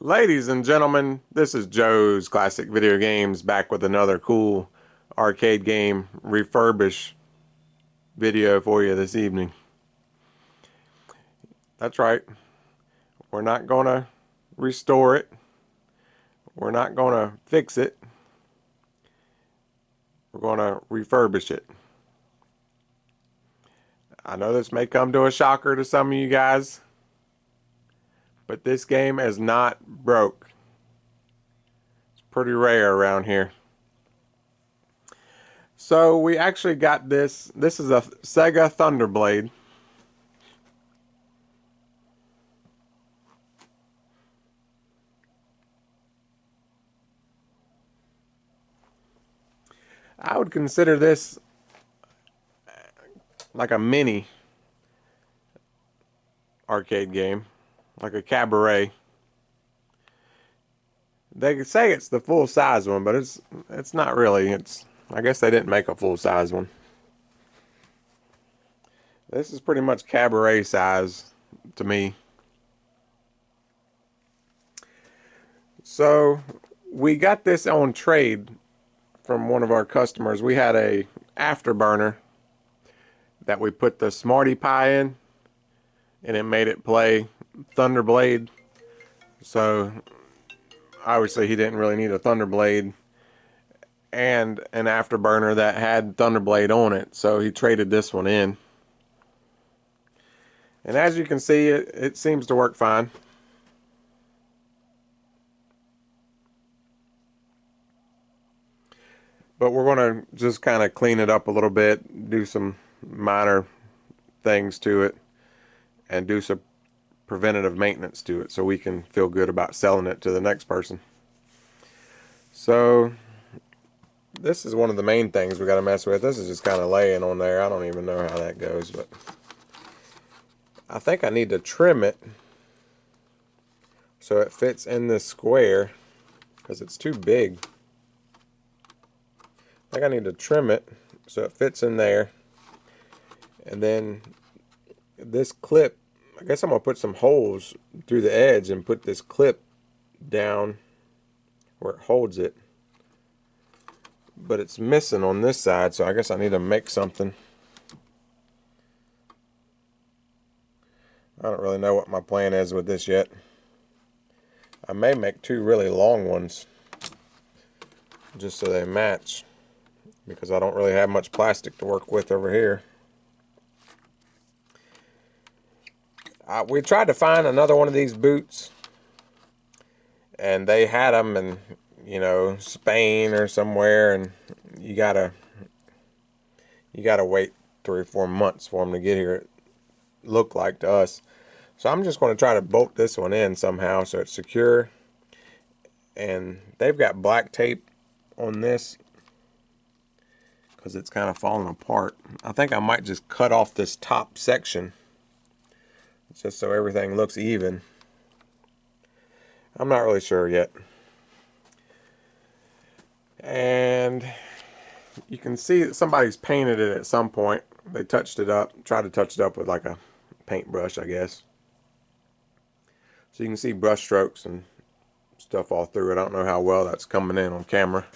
Ladies and gentlemen, this is Joe's Classic Video Games back with another cool arcade game refurbish video for you this evening. That's right, we're not going to restore it, we're not going to fix it, we're going to refurbish it. I know this may come to a shocker to some of you guys, but this game is not broke. It's pretty rare around here. So we actually got this. This is a Sega Thunderblade. I would consider this like a mini arcade game, like a cabaret. They say it's the full size one, but it's not really. I guess they didn't make a full size one. This is pretty much cabaret size to me. So we got this on trade from one of our customers. We had a afterburner that we put the Smarty Pie in, and it made it play Thunderblade. So obviously he didn't really need a Thunderblade and an afterburner that had Thunderblade on it, so he traded this one in. And as you can see, it seems to work fine. But we're going to just kind of clean it up a little bit, do some minor things to it, and do some preventative maintenance to it so we can feel good about selling it to the next person. So this is one of the main things we got to mess with. This is just kind of laying on there. I don't even know how that goes, but I think I need to trim it so it fits in this square because it's too big. I think I need to trim it so it fits in there. And then this clip, I guess I'm going to put some holes through the edge and put this clip down where it holds it. But it's missing on this side, so I guess I need to make something. I don't really know what my plan is with this yet. I may make two really long ones just so they match, because I don't really have much plastic to work with over here. We tried to find another one of these boots, and they had them in, Spain or somewhere, and you gotta wait 3 or 4 months for them to get here. It looked like to us. So I'm just going to try to bolt this one in somehow so it's secure. And they've got black tape on this because it's kind of falling apart. I think I might just cut off this top section just so everything looks even. I'm not really sure yet. And you can see that somebody's painted it at some point. They touched it up, tried to touch it up with like a paintbrush, I guess. So you can see brush strokes and stuff all through it. I don't know how well that's coming in on camera,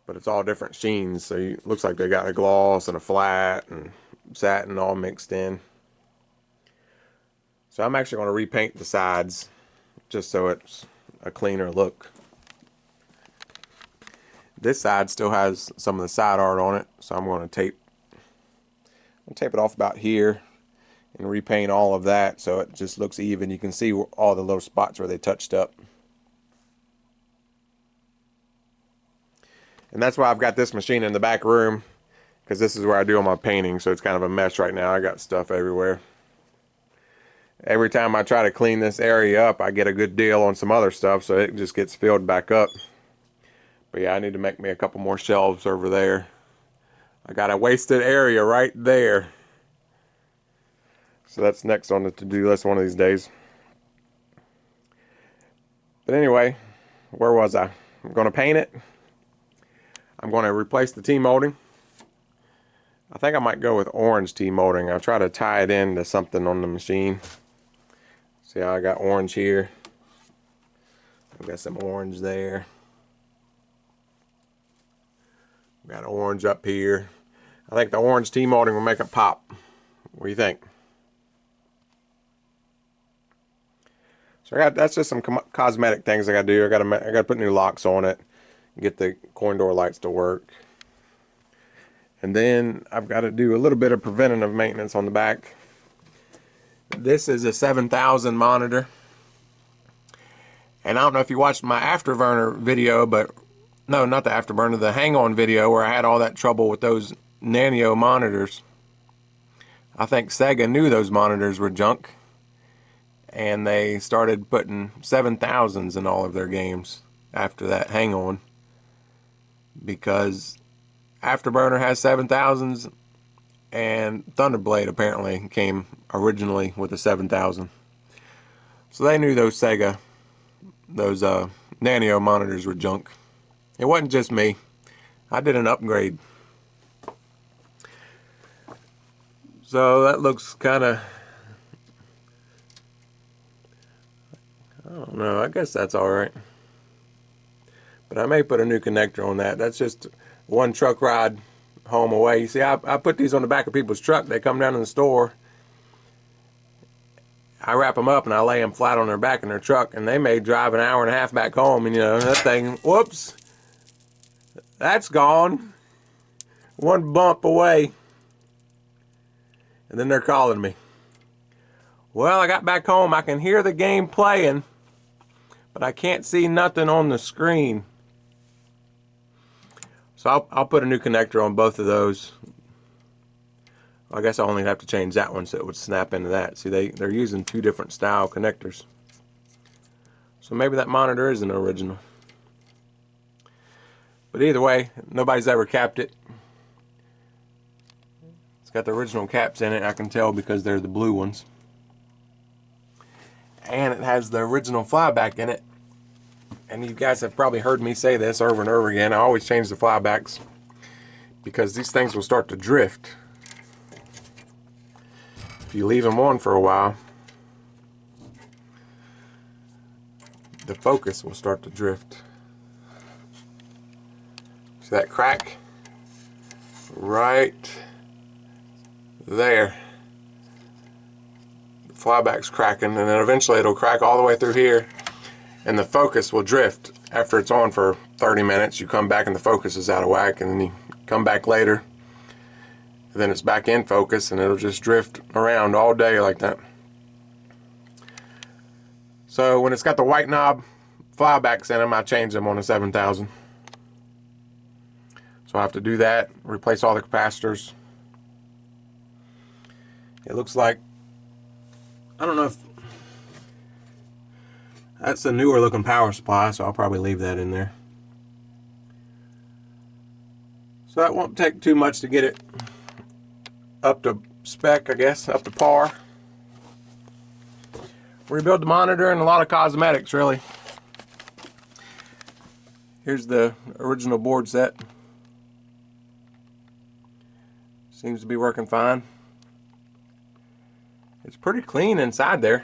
but it's all different sheens. So it looks like they got a gloss and a flat and satin all mixed in. So I'm actually going to repaint the sides just so it's a cleaner look. This side still has some of the side art on it, so I'm going to tape it off about here and repaint all of that so it just looks even. You can see all the little spots where they touched up. And that's why I've got this machine in the back room, because this is where I do all my painting, so it's kind of a mess right now. I got stuff everywhere. Every time I try to clean this area up, I get a good deal on some other stuff, so it just gets filled back up. But yeah, I need to make me a couple more shelves over there. I got a wasted area right there. So that's next on the to-do list one of these days. But anyway, where was I? I'm going to paint it. I'm going to replace the T-molding. I think I might go with orange T-molding. I'll try to tie it into something on the machine. See how I got orange here. Got some orange there. Got orange up here. I think the orange T-molding will make it pop. What do you think? So that's just some cosmetic things I gotta do. I gotta put new locks on it, get the coin door lights to work, and then I've got to do a little bit of preventative maintenance on the back. This is a 7000 monitor, and I don't know if you watched my afterburner video, but no, not the afterburner, the hang-on video where I had all that trouble with those Nano monitors. I think Sega knew those monitors were junk, and they started putting 7000s in all of their games after that hang-on, because Afterburner has 7000s, and Thunderblade apparently came originally with a 7000. So they knew those Sega, those Nano monitors were junk. It wasn't just me. I did an upgrade. So that looks kind of, I don't know, I guess that's alright. But I may put a new connector on that. That's just one truck ride home away. You see, I put these on the back of people's truck. They come down to the store. I wrap them up and I lay them flat on their back in their truck, and they may drive an hour and a half back home, and you know, that thing, whoops, that's gone. One bump away. And then they're calling me. Well, I got back home. I can hear the game playing, but I can't see nothing on the screen. So I'll put a new connector on both of those. I guess I only have to change that one so it would snap into that. See, they're using two different style connectors. So maybe that monitor isn't original. But either way, nobody's ever capped it. It's got the original caps in it, I can tell because they're the blue ones. And it has the original flyback in it. And you guys have probably heard me say this over and over again. I always change the flybacks because these things will start to drift if you leave them on for a while. The focus will start to drift. See that crack? Right there. The flyback's cracking, and then eventually it'll crack all the way through here, and the focus will drift. After it's on for 30 minutes, you come back and the focus is out of whack, and then you come back later, and then it's back in focus, and it'll just drift around all day like that. So when it's got the white knob flybacks in them, I change them on a 7000. So I have to do that, replace all the capacitors. It looks like, I don't know if, that's a newer looking power supply, so I'll probably leave that in there. So that won't take too much to get it up to spec, I guess, up to par. Rebuild the monitor and a lot of cosmetics, really. Here's the original board set. Seems to be working fine. It's pretty clean inside there.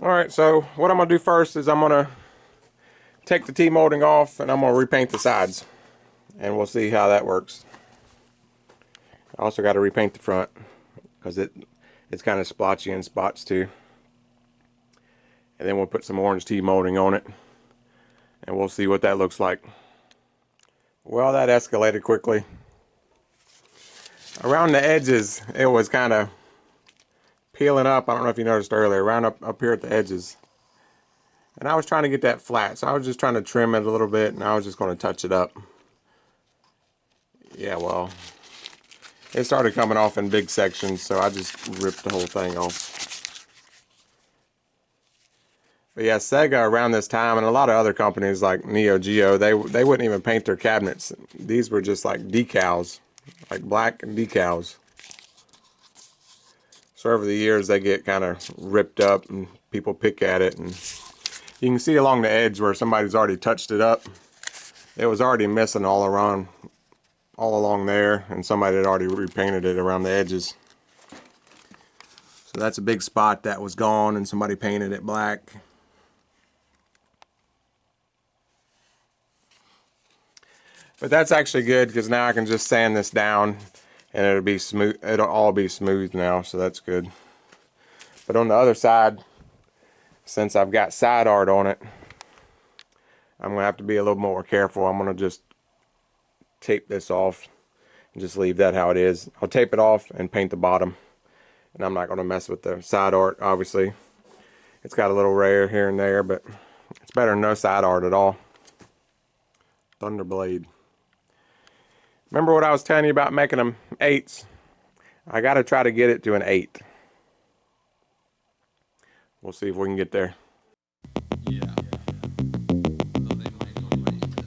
Alright, so what I'm going to do first is I'm going to take the T-molding off and I'm going to repaint the sides. And we'll see how that works. I also got to repaint the front because it's kind of splotchy in spots too. And then we'll put some orange T-molding on it. And we'll see what that looks like. Well, that escalated quickly. Around the edges, it was kind of peeling up. I don't know if you noticed earlier, around up here at the edges. And I was trying to get that flat, so I was just trying to trim it a little bit, and I was just going to touch it up. Yeah, well, it started coming off in big sections, so I just ripped the whole thing off. But yeah, Sega around this time, and a lot of other companies like Neo Geo, they wouldn't even paint their cabinets. These were just like decals, like black decals. So over the years they get kind of ripped up and people pick at it, and You can see along the edge where somebody's already touched it up. It was already missing all along there, and somebody had already repainted it around the edges. So that's a big spot that was gone, and somebody painted it black. But that's actually good, because now I can just sand this down and it'll be smooth. It'll all be smooth now, so that's good. But on the other side, since I've got side art on it, I'm going to have to be a little more careful. I'm going to just tape this off and just leave that how it is. I'll tape it off and paint the bottom. And I'm not going to mess with the side art, obviously. It's got a little rare here and there, but it's better than no side art at all. Thunderblade. Remember what I was telling you about making them 8s? I got to try to get it to an 8. We'll see if we can get there. Yeah. So they might go right to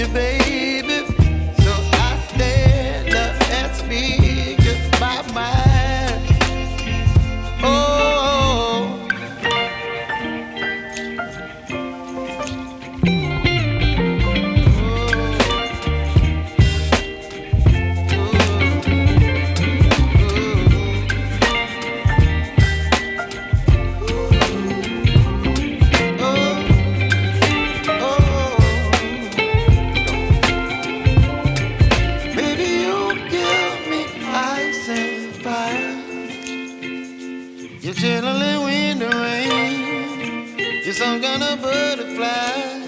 you, baby. So I stand up and speak just my mind. Oh, baby, you give me ice and fire. You're chilling in the rain. You're some kind of butterfly.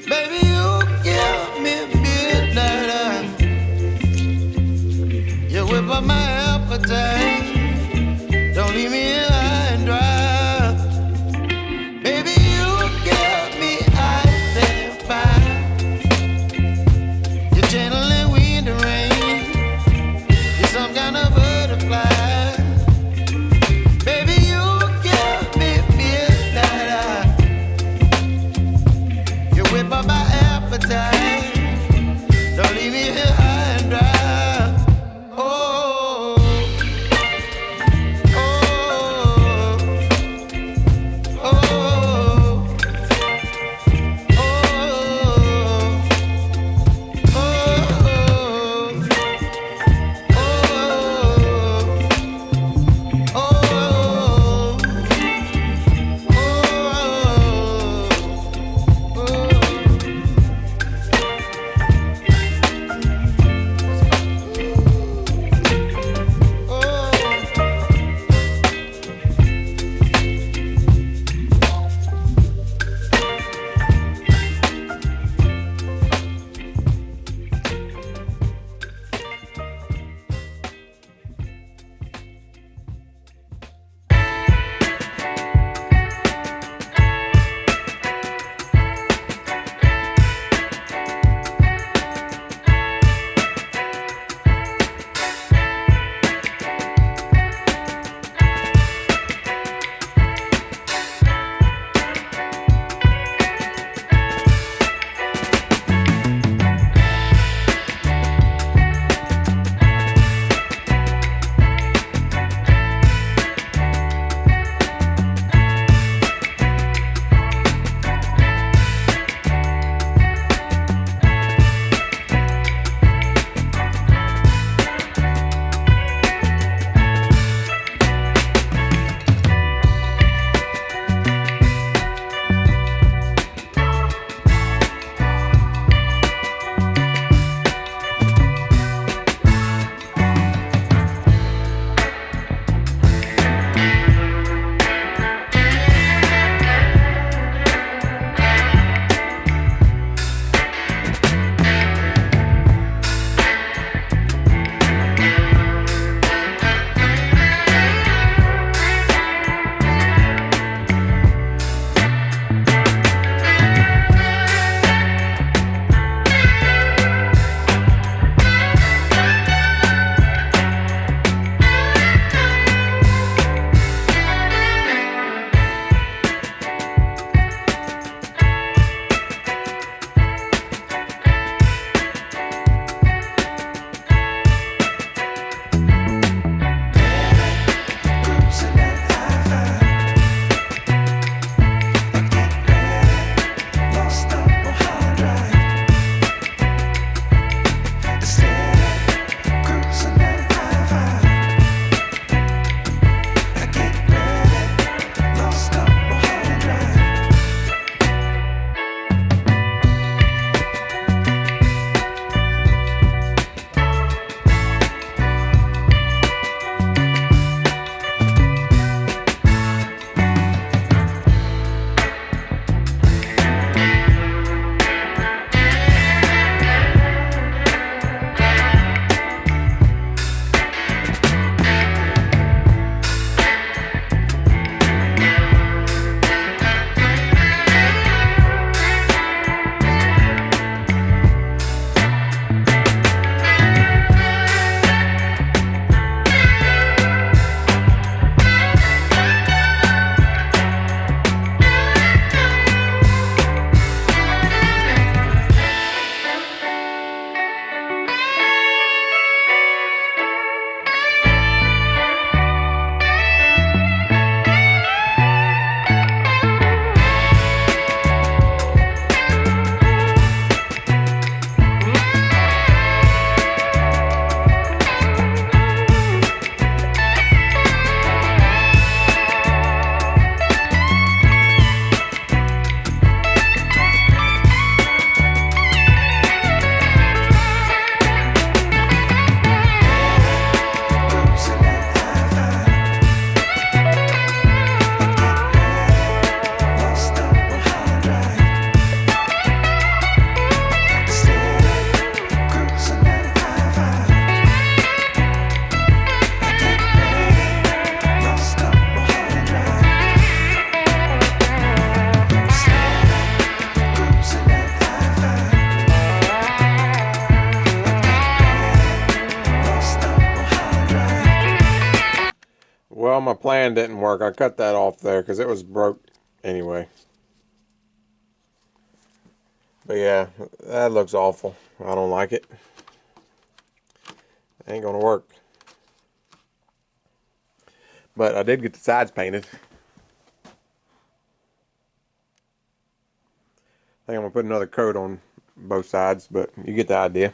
Baby, you give me midnight. You whip up my appetite. Don't leave me here high and dry. Baby, you give me ice and fire. You're channeling wind and rain. You're some kind of butterfly. Baby, you give me midnight. You whip up my appetite. Don't leave me here high and dry. Oh. plan didn't work. I cut that off there because it was broke anyway. But yeah, that looks awful. I don't like it. Ain't gonna work. But I did get the sides painted. I think I'm gonna put another coat on both sides, but you get the idea.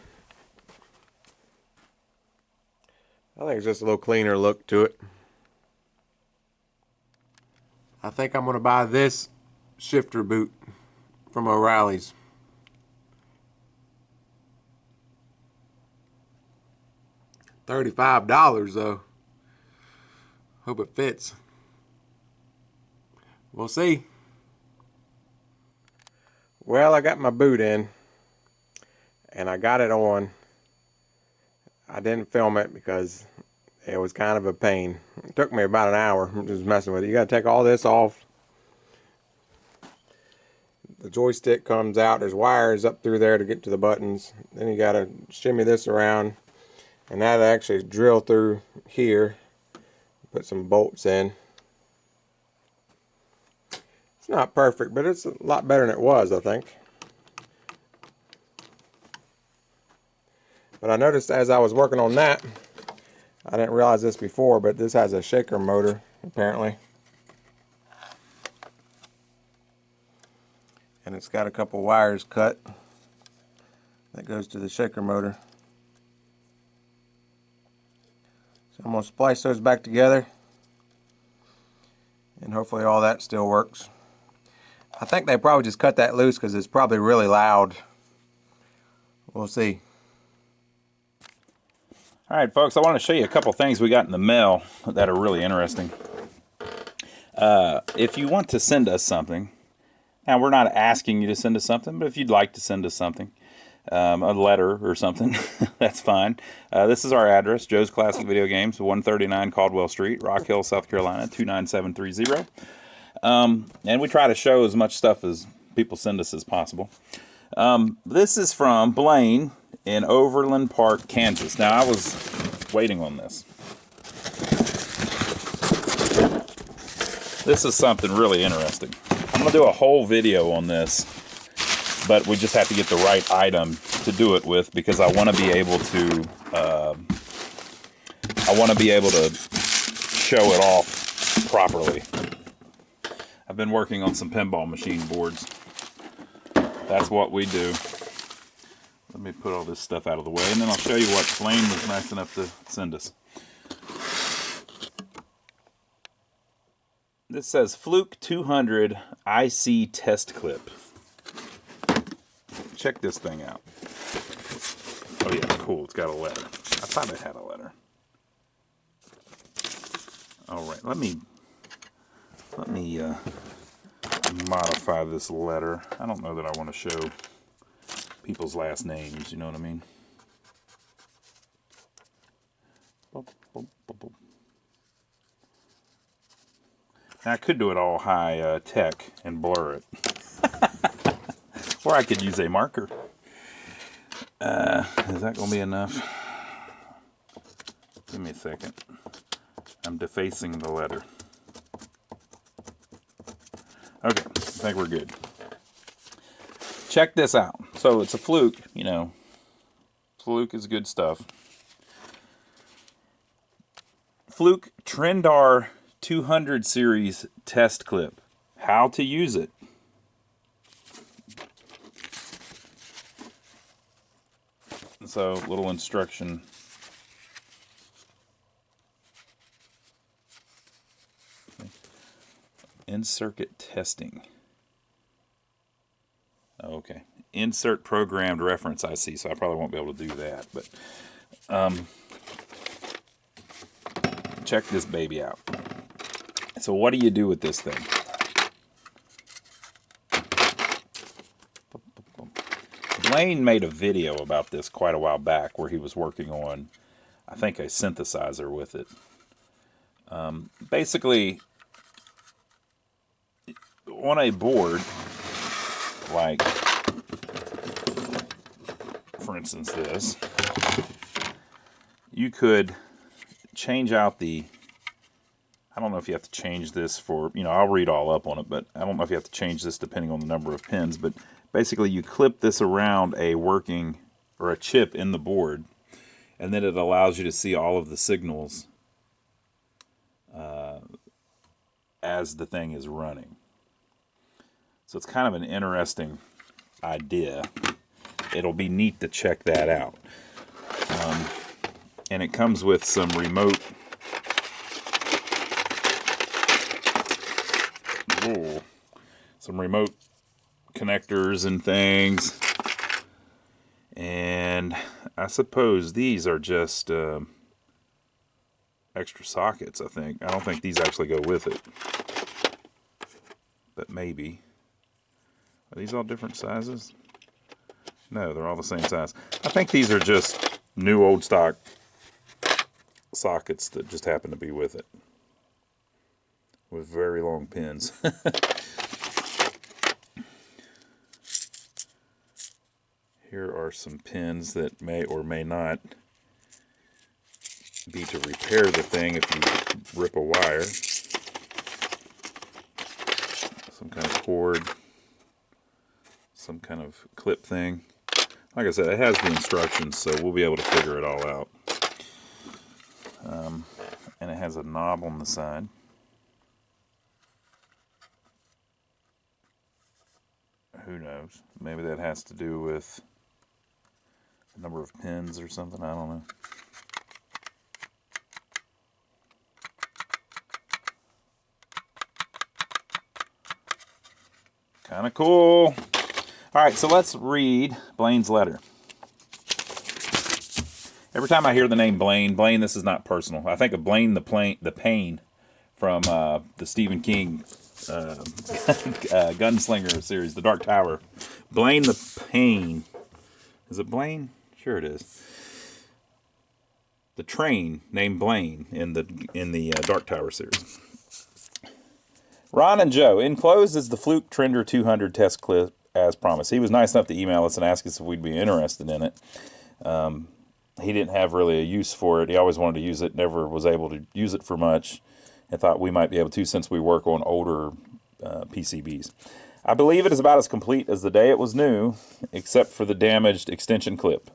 I think it's just a little cleaner look to it. I think I'm gonna buy this shifter boot from O'Reilly's. $35 though. Hope it fits. We'll see. Well, I got my boot in and I got it on. I didn't film it because it was kind of a pain. It took me about an hour just messing with it. You got to take all this off. The joystick comes out. There's wires up through there to get to the buttons. Then you got to shimmy this around. And that actually drill through here. Put some bolts in. It's not perfect, but it's a lot better than it was, I think. But I noticed as I was working on that, I didn't realize this before, but this has a shaker motor, apparently. And it's got a couple wires cut that goes to the shaker motor. So I'm going to splice those back together. And hopefully all that still works. I think they probably just cut that loose because it's probably really loud. We'll see. All right, folks, I want to show you a couple things we got in the mail that are really interesting. If you want to send us something, now we're not asking you to send us something, but if you'd like to send us something, a letter or something, that's fine. This is our address, Joe's Classic Video Games, 139 Caldwell Street, Rock Hill, South Carolina, 29730. And we try to show as much stuff as people send us as possible. This is from Blaine in Overland Park, Kansas. Now, I was waiting on this. This is something really interesting. I'm going to do a whole video on this, but we just have to get the right item to do it with because I want to be able to show it off properly. I've been working on some pinball machine boards. That's what we do. Let me put all this stuff out of the way, and then I'll show you what Blaine was nice enough to send us. This says Fluke 200 IC test clip. Check this thing out. Oh yeah, cool. It's got a letter. I thought it had a letter. All right, let me modify this letter. I don't know that I want to show people's last names, you know what I mean? Now, I could do it all high tech and blur it. Or I could use a marker. Is that going to be enough? Give me a second. I'm defacing the letter. Okay, I think we're good. Check this out. So it's a Fluke, you know. Fluke is good stuff. Fluke Trendar 200 series test clip. How to use it. So, little instruction. In-circuit testing. Okay. Insert programmed reference IC, so I probably won't be able to do that. But check this baby out. So what do you do with this thing? Blaine made a video about this quite a while back where he was working on, I think, a synthesizer with it. Basically, on a board, like, for instance, this, you could change out the I don't know if you have to change this for, I'll read all up on it, but I don't know if you have to change this depending on the number of pins. But basically, you clip this around a working or a chip in the board, and then it allows you to see all of the signals as the thing is running. So it's kind of an interesting idea. It'll be neat to check that out. And it comes with some remote. Some remote connectors and things. And I suppose these are just extra sockets, I think. I don't think these actually go with it. But maybe. Are these all different sizes? No, they're all the same size. I think these are just new old stock sockets that just happen to be with it. With very long pins. Here are some pins that may or may not be to repair the thing if you rip a wire. Some kind of cord. Some kind of clip thing. Like I said, it has the instructions, so we'll be able to figure it all out. And it has a knob on the side. Who knows? Maybe that has to do with the number of pins or something. I don't know. Kind of cool. All right, so let's read Blaine's letter. Every time I hear the name Blaine, this is not personal. I think of Blaine the Pain from the Stephen King Gunslinger series, The Dark Tower. Blaine the Pain. Is it Blaine? Sure it is. The train named Blaine in the Dark Tower series. Ron and Joe, enclosed is the Fluke Trender 200 test clip as promised. He was nice enough to email us and ask us if we'd be interested in it. He didn't have really a use for it. He always wanted to use it, never was able to use it for much, and thought we might be able to since we work on older PCBs. I believe it is about as complete as the day it was new, except for the damaged extension clip.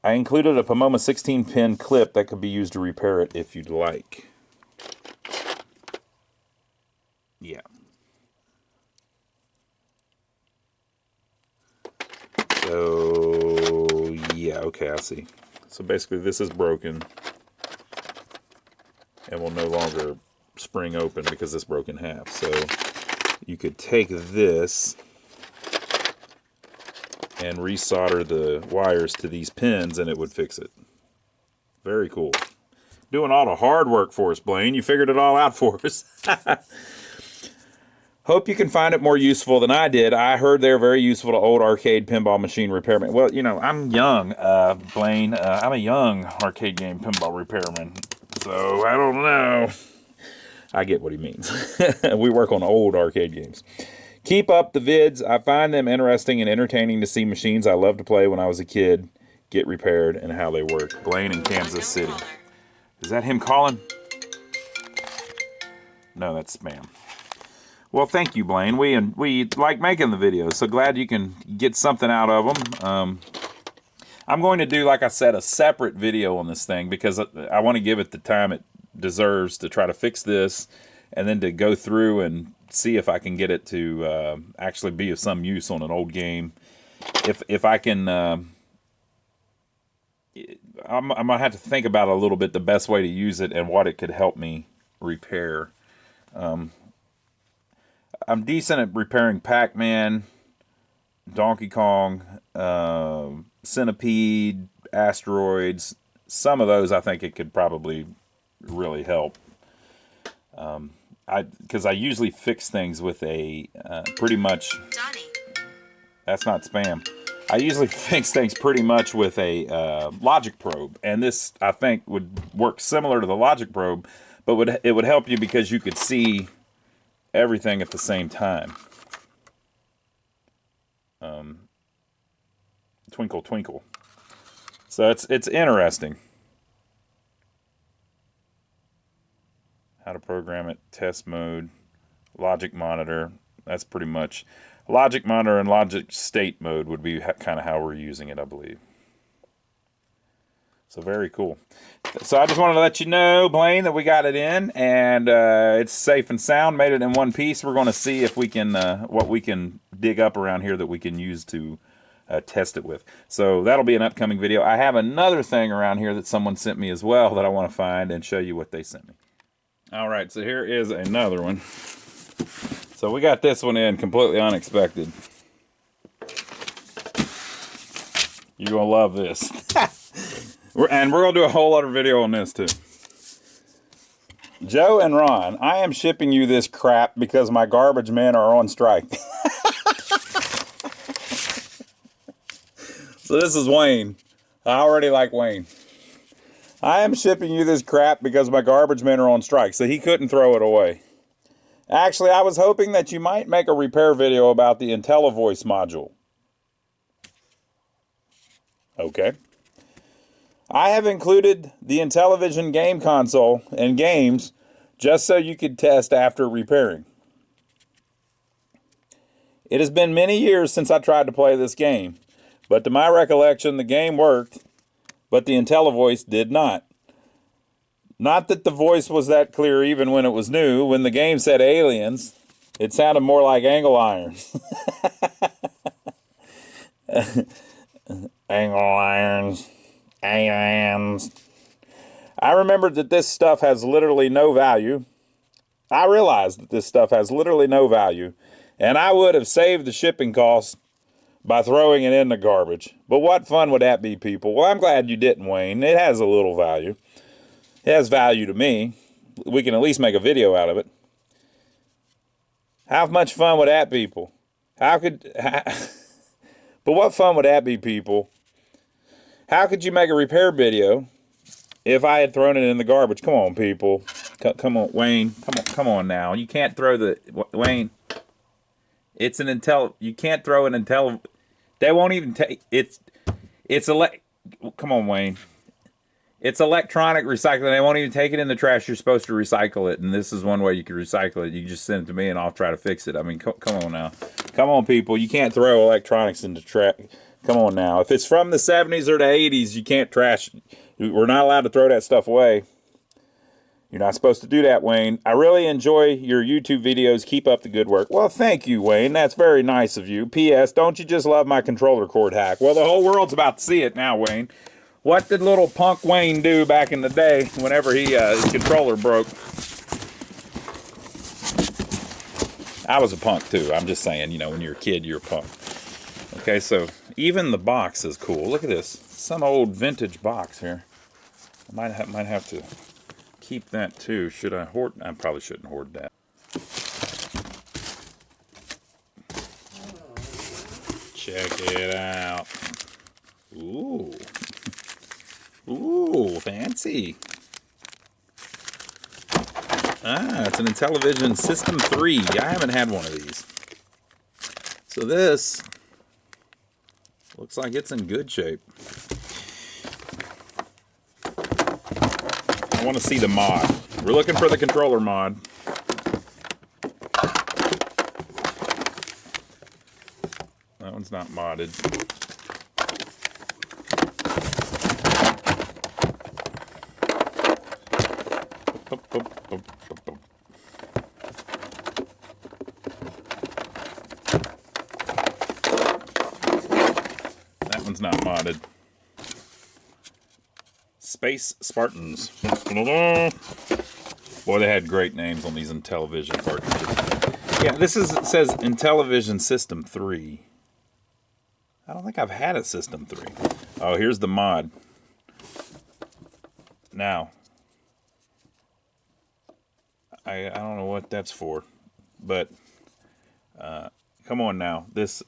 I included a Pomoma 16-pin clip that could be used to repair it if you'd like. Yeah. So, yeah, okay, I see. So basically this is broken and will no longer spring open because it's broken in half. So you could take this and resolder the wires to these pins and it would fix it. Very cool. Doing all the hard work for us, Blaine. You figured it all out for us. Hope you can find it more useful than I did. I heard they're very useful to old arcade pinball machine repairmen. Well, you know, I'm young, Blaine. I'm a young arcade game pinball repairman. So, I don't know. I get what he means. We work on old arcade games. Keep up the vids. I find them interesting and entertaining to see machines I loved to play when I was a kid get repaired and how they work. Blaine in Kansas City. Is that him calling? No, that's spam. Well, thank you, Blaine. We like making the videos, so glad you can get something out of them. I'm going to do, like I said, a separate video on this thing because I want to give it the time it deserves to try to fix this and then to go through and see if I can get it to actually be of some use on an old game. If I can, I'm going to have to think about a little bit the best way to use it and what it could help me repair. I'm decent at repairing Pac-Man, Donkey Kong, Centipede, Asteroids. Some of those I think it could probably really help. Because I usually fix things with a pretty much... Johnny. That's not spam. I usually fix things pretty much with a logic probe. And this, I think, would work similar to the logic probe, but it would help you because you could see everything at the same time. Twinkle, twinkle. So it's interesting how to program it. Test mode, logic monitor. That's pretty much logic monitor and logic state mode would be kind of how we're using it, I believe. So very cool. So I just wanted to let you know, Blaine, that we got it in, and it's safe and sound. Made it in one piece. We're going to see if we can what we can dig up around here that we can use to test it with. So that'll be an upcoming video. I have another thing around here that someone sent me as well that I want to find and show you what they sent me. All right, so here is another one. So we got this one in completely unexpected. You're going to love this. And we're going to do a whole other video on this too. Joe and Ron, I am shipping you this crap because my garbage men are on strike. So this is Wayne. I already like Wayne. I am shipping you this crap because my garbage men are on strike, so he couldn't throw it away. Actually, I was hoping that you might make a repair video about the Intellivoice module. Okay. I have included the Intellivision game console and games just so you could test after repairing. It has been many years since I tried to play this game, but to my recollection, the game worked, but the Intellivoice did not. Not that the voice was that clear even when it was new. When the game said aliens, it sounded more like angle irons. Angle irons. Aliens. I remembered that this stuff has literally no value. I realized that this stuff has literally no value, and I would have saved the shipping costs by throwing it in the garbage. But what fun would that be, people? Well, I'm glad you didn't, Wayne. It has a little value. It has value to me. We can at least make a video out of it. How much fun would that be, people? But what fun would that be, people? How could you make a repair video if I had thrown it in the garbage? Come on, people. Come on, Wayne. Come on now. You can't throw the... Wayne. It's an You can't throw an They won't even take... Come on, Wayne. It's electronic recycling. They won't even take it in the trash. You're supposed to recycle it, and this is one way you can recycle it. You just send it to me, and I'll try to fix it. I mean, come on now. Come on, people. You can't throw electronics into trash. Come on now. If it's from the 70s or the 80s, you can't trash it. We're not allowed to throw that stuff away. You're not supposed to do that, Wayne. I really enjoy your YouTube videos. Keep up the good work. Well, thank you, Wayne. That's very nice of you. P.S. Don't you just love my controller cord hack? Well, the whole world's about to see it now, Wayne. What did little punk Wayne do back in the day whenever his controller broke? I was a punk, too. I'm just saying, you know, when you're a kid, you're a punk. Okay, so even the box is cool. Look at this. Some old vintage box here. I might have to keep that too. Should I hoard? I probably shouldn't hoard that. Check it out. Ooh. Ooh, fancy. Ah, it's an Intellivision System 3. I haven't had one of these. So this looks like it's in good shape. I want to see the mod. We're looking for the controller mod. That one's not modded. That one's not modded. Space Spartans. Boy, they had great names on these Intellivision cartridges. Yeah, it says Intellivision System 3. I don't think I've had a System 3. Oh, here's the mod. Now, I don't know what that's for, but come on now. This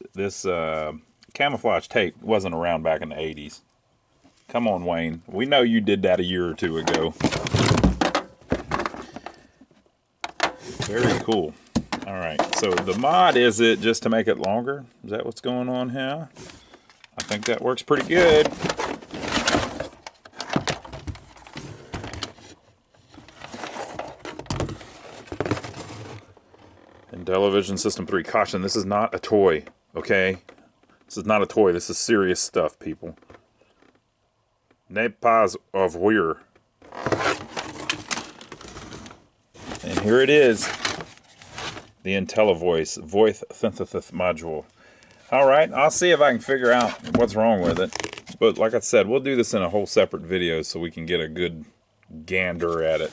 camouflage tape wasn't around back in the 80s. Come on, Wayne. We know you did that a year or two ago. Very cool. All right, so the mod, is it just to make it longer? Is that what's going on here? I think that works pretty good. Intellivision System 3. Caution, this is not a toy, okay? This is not a toy. This is serious stuff, people. Ne pas avoir. And here it is. The Intellivoice voice synthesis module. Alright, I'll see if I can figure out what's wrong with it. But like I said, we'll do this in a whole separate video so we can get a good gander at it.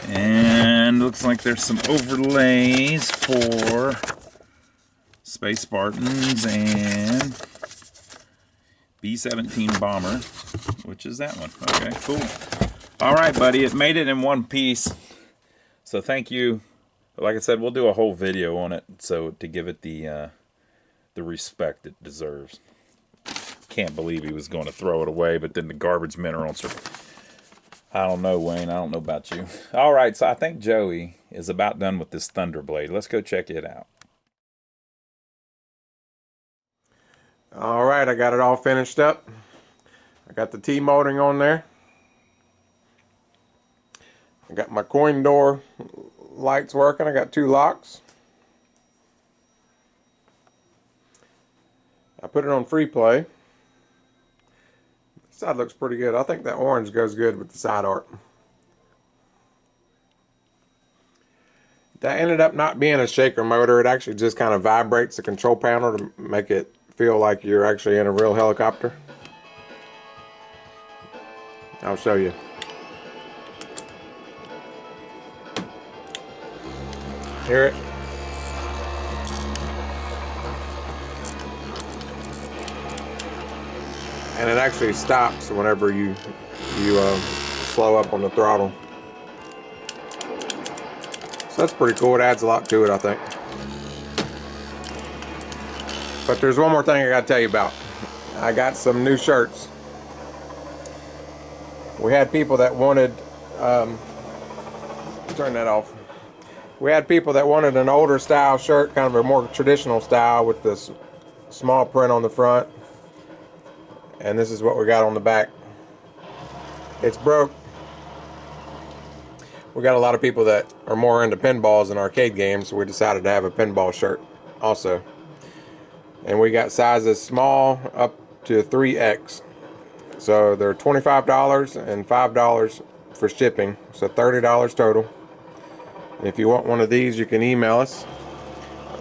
And looks like there's some overlays for Space Spartans and B-17 Bomber, which is that one. Okay, cool. Alright, buddy, it made it in one piece. So thank you. Like I said, we'll do a whole video on it so to give it the respect it deserves. Can't believe he was going to throw it away, but then the garbage minerals are... I don't know, Wayne. I don't know about you. All right, so I think Joey is about done with this Thunderblade. Let's go check it out. All right, I got it all finished up. I got the T-molding on there. I got my coin door lights working. I got 2 locks. I put it on free play. This side looks pretty good. I think that orange goes good with the side art. That ended up not being a shaker motor. It actually just kind of vibrates the control panel to make it feel like you're actually in a real helicopter. I'll show you. Hear it? And it actually stops whenever you slow up on the throttle. So that's pretty cool. It adds a lot to it, I think. But there's one more thing I gotta tell you about. I got some new shirts. We had people that wanted turn that off. We had people that wanted an older style shirt, kind of a more traditional style with this small print on the front. And this is what we got on the back. It's broke. We got a lot of people that are more into pinballs and arcade games, so we decided to have a pinball shirt also. And we got sizes small up to 3X. So they're $25 and $5 for shipping, so $30 total. And if you want one of these, you can email us,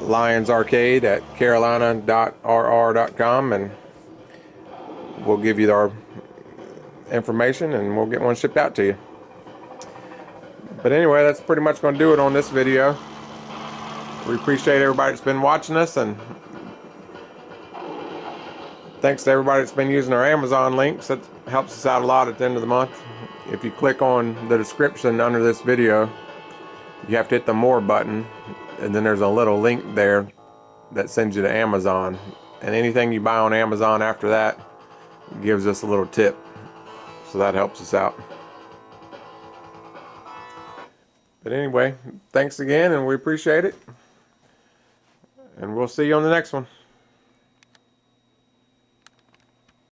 lionsarcade@carolina.rr.com, and we'll give you our information and we'll get one shipped out to you. But anyway, that's pretty much going to do it on this video. We appreciate everybody that's been watching us, and thanks to everybody that's been using our Amazon links. That helps us out a lot at the end of the month. If you click on the description under this video, you have to hit the more button, and then there's a little link there that sends you to Amazon. And anything you buy on Amazon after that gives us a little tip, so that helps us out. But anyway, thanks again, and we appreciate it, and we'll see you on the next one.